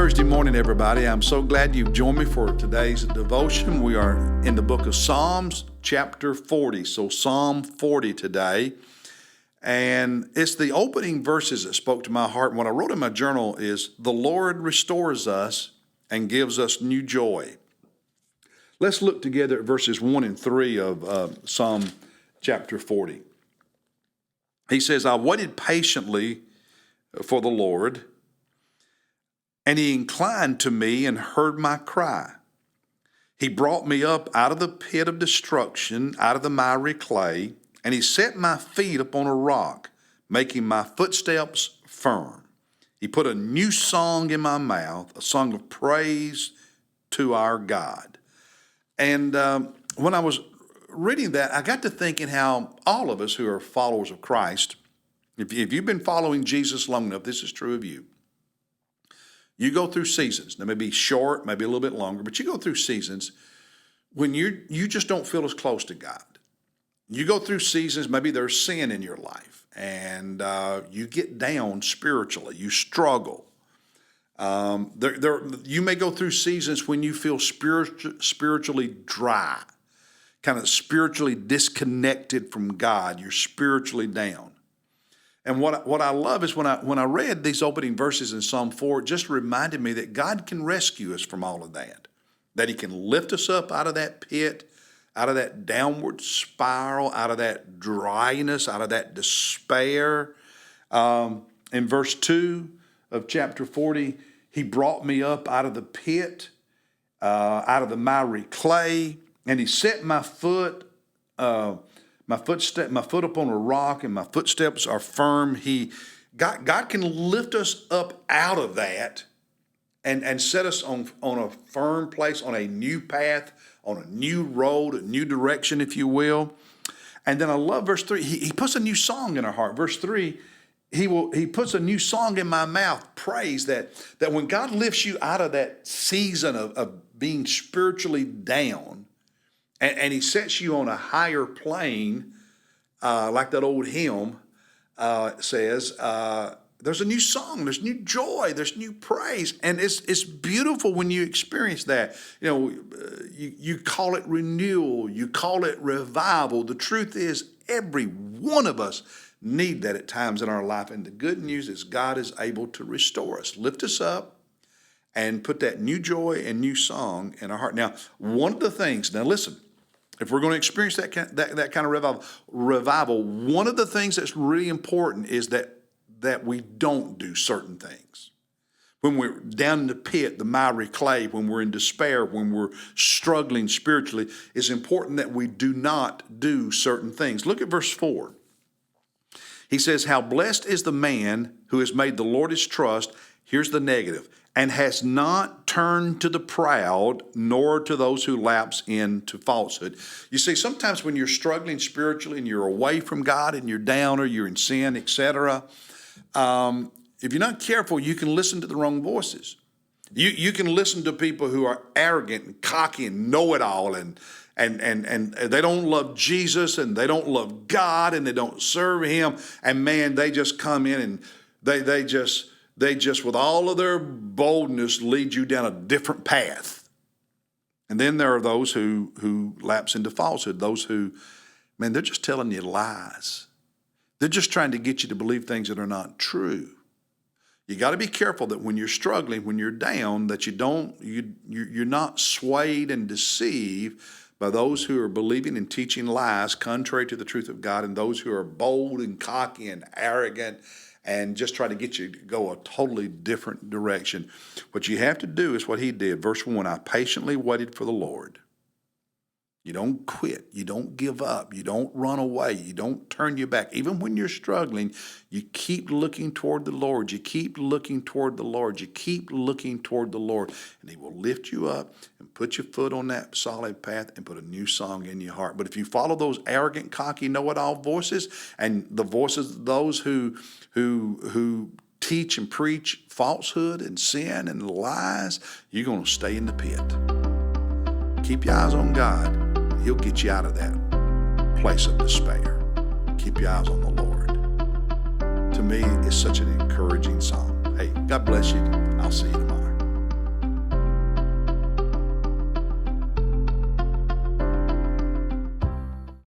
Thursday morning, everybody. I'm so glad you've joined me for today's devotion. We are in the book of Psalms, chapter 40. So Psalm 40 today. And it's the opening verses that spoke to my heart. And what I wrote in my journal is, the Lord restores us and gives us new joy. Let's look together at verses 1 and 3 of Psalm chapter 40. He says, I waited patiently for the Lord, and he inclined to me and heard my cry. He brought me up out of the pit of destruction, out of the miry clay, and he set my feet upon a rock, making my footsteps firm. He put a new song in my mouth, a song of praise to our God. And when I was reading that, I got to thinking how all of us who are followers of Christ, if you've been following Jesus long enough, this is true of you. You go through seasons. They may be short, maybe a little bit longer, but you go through seasons when you just don't feel as close to God. You go through seasons, maybe there's sin in your life, and you get down spiritually. You struggle. You may go through seasons when you feel spiritually dry, kind of spiritually disconnected from God. You're spiritually down. And what I love is when I read these opening verses in Psalm 4, it just reminded me that God can rescue us from all of that he can lift us up out of that pit, out of that downward spiral, out of that dryness, out of that despair. In verse 2 of chapter 40, he brought me up out of the pit, out of the miry clay, and he set my foot upon a rock, and my footsteps are firm. God can lift us up out of that and set us on a firm place, on a new path, on a new road, a new direction, if you will. And then I love verse 3. He puts a new song in our heart. Verse 3, he puts a new song in my mouth, praise, that when God lifts you out of that season of being spiritually down, and he sets you on a higher plane, like that old hymn says, there's a new song, there's new joy, there's new praise. And it's beautiful when you experience that. You know, you call it renewal, you call it revival. The truth is, every one of us need that at times in our life. And the good news is God is able to restore us, lift us up, and put that new joy and new song in our heart. Now, one of the things, now listen, if we're going to experience that kind of revival, one of the things that's really important is that we don't do certain things. When we're down in the pit, the miry clay, when we're in despair, when we're struggling spiritually, it's important that we do not do certain things. Look at verse 4. He says, how blessed is the man who has made the Lord his trust. Here's the negative. And has not turned to the proud, nor to those who lapse into falsehood. You see, sometimes when you're struggling spiritually and you're away from God and you're down or you're in sin, etc., if you're not careful, you can listen to the wrong voices. You can listen to people who are arrogant and cocky and know-it-all, and they don't love Jesus, and they don't love God, and they don't serve him. And man, they just come in and they just with all of their boldness lead you down a different path. And then there are those who lapse into falsehood, those who, man, they're just telling you lies. They're just trying to get you to believe things that are not true. You got to be careful that when you're struggling, when you're down, that you're not swayed and deceived by those who are believing and teaching lies contrary to the truth of God, and those who are bold and cocky and arrogant and just try to get you to go a totally different direction. What you have to do is what he did. Verse 1, I patiently waited for the Lord. You don't quit. You don't give up. You don't run away. You don't turn your back. Even when you're struggling, you keep looking toward the Lord. You keep looking toward the Lord. You keep looking toward the Lord. And he will lift you up and put your foot on that solid path and put a new song in your heart. But if you follow those arrogant, cocky, know-it-all voices, and the voices of those who teach and preach falsehood and sin and lies, you're going to stay in the pit. Keep your eyes on God. He'll get you out of that place of despair. Keep your eyes on the Lord. To me, it's such an encouraging song. Hey, God bless you. I'll see you.